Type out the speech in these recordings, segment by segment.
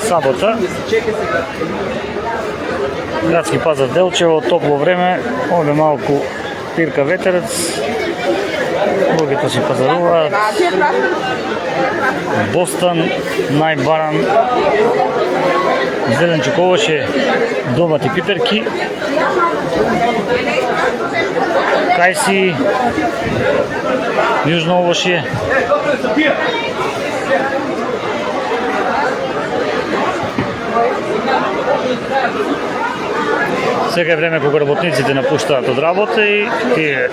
Сабота. Градски пазар Делчево, топло време, овде малку пирка ветерец. Луѓето си пазаруваат. Бостан, најбаран, зеленчук овоше, домати пиперки, кајси, јужно овоше. Сега е време кога работниците напуштаат од работа и тие...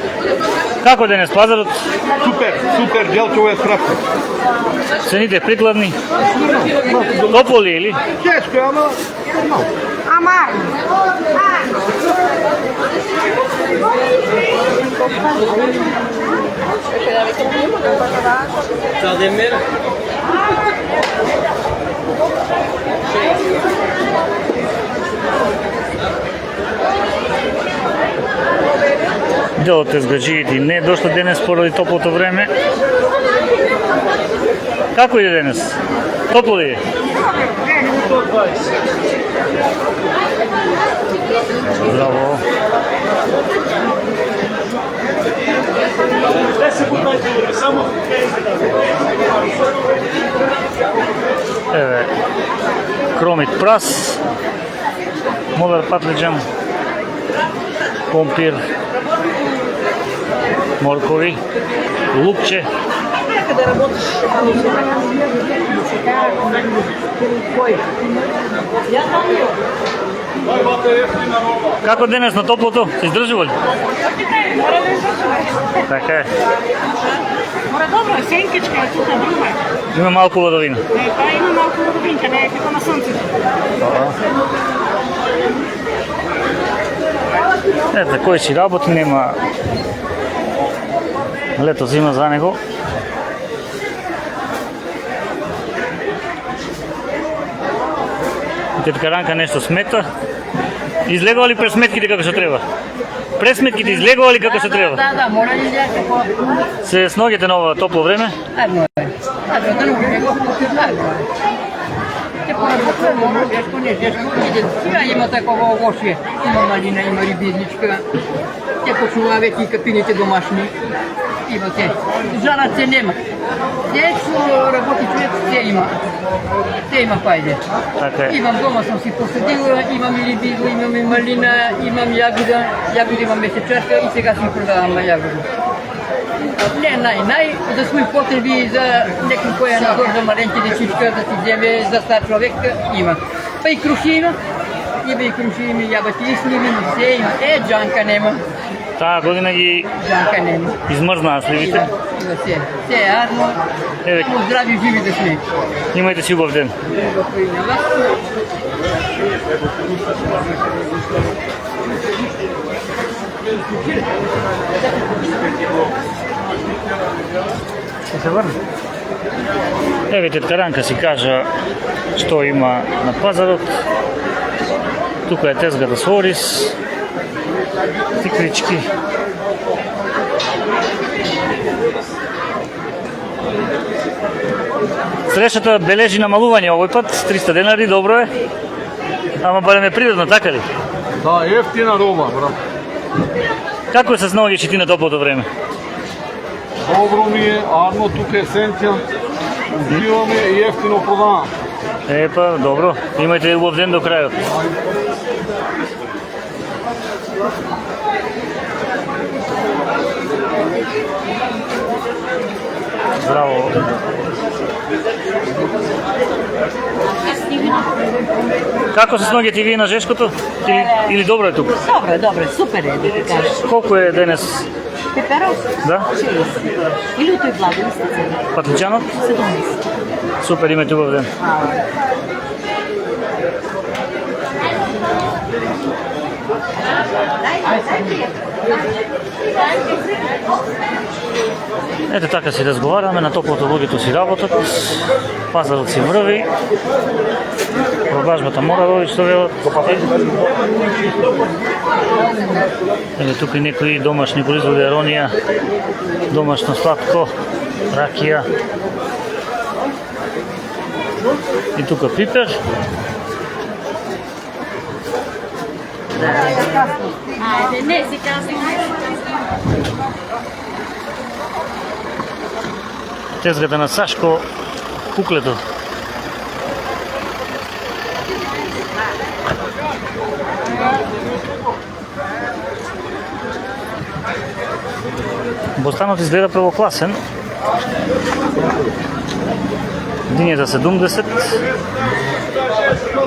Како денес пазарот? Супер, Делчево е страшно. Цените прикладни? Топло ли или? Тешко, ама... Дел од тезгаджиите не дошла денес поради топлото време. Како иде денес? Топло ли е? Здраво. Еве, кромит прас, модер патлиџан, помпир, моркови, лупче. Да работиш. Како денес на топлото? Се издржува ли? Мора да издржува. Така е. Мора добро, сенкичка е тука друга. Има малку ладовина. Па има малку ладовинка, не е како на сонцето. Ето, кој си работи, нема лето зима за него. Тетка Ранка нешто смета. Излегува ли през сметките како што треба? През сметките излегува ли како што треба? Да, мора да излезе како... Се сногите на ова топло време? Да не го. Те поработуваме, дешко, не дешко, сега има такова овошје. Има малина, има рибизничка. Те почнува веќе и капините домашни. Има те. Жанат се нема. Те што работи човек, те има. Те има пајде. Имам дома, сам си посадила, имам и рибизо, имам и малина, имам јагода. Јагода имам месечарка и сега си продавам јагода. Не нај, за своји потреби, за некој кој е надор, за маленки дечичка, да си земе, за стар човек, има. Па и круши има. Има и круши, има и јабати, сливи, се има. Џанка нема. Таа година ги измрзнаа сливите. Се е арно. Само здрави живи да сме. Имајте си убав ден. Ще се върна. Еве тетка Ранка си кажа што има на пазарот. Тука е тезгата со ориз, тиквички. Срещата бележи намалување овој пат, 300 денари, добро е. Ама барем е природно, така ли? Да, ефтина роба, брат. Како е с ноги на топлото време? Добро ми е, арно тука е сенќа. Уживаме и ефтино продавам. Епа, добро. Имајте убав ден до крајот. Здраво. Како се сногите вие на Жешкото? Или добро е тука? Добро, супер е, да ти кажеш. Колку е денес? Пеперос? Да? 60. И люто и благо, исти цени. Патличанот? 17. Супер, имате убав ден. Ето така си разговараме, на топлото луѓето си работат, пазарот си врви, продажбата мора да оди што велат. Ето тука и некои домашни производи, аронија, домашно сладко, ракија. И тука пипер. Ajde, ne si kasno. Тезгата на Сашко, куклето. Бостанот изгледа првокласен. Дињата 70.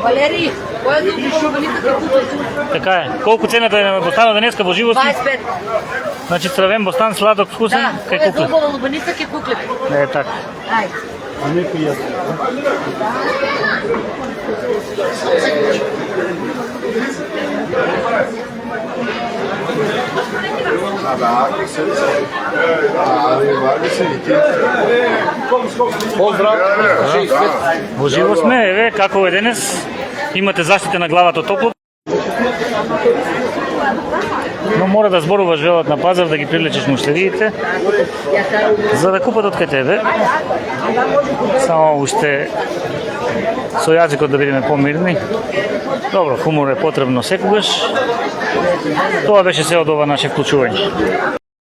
Валерий, која е шубалите кукле? Така е. Колку цената е на Бостанот денеска во живост? 25. Значи црвен Бостан, сладок, вкусен, Да, кај која е кукле. зубава лубаница ке кукле. Е, така. Ајде. Поздрав! Во живо сме, еве, како е денес? Имате заштита на главата топло. Но мора да зборуваш велот на пазар, да ги привлечеш муштериите, за да купат од кај тебе. Само уште со јазикот да бидеме помирни. Добро, хумор е потребно секогаш. Тоа беше се од ова наше вклучување.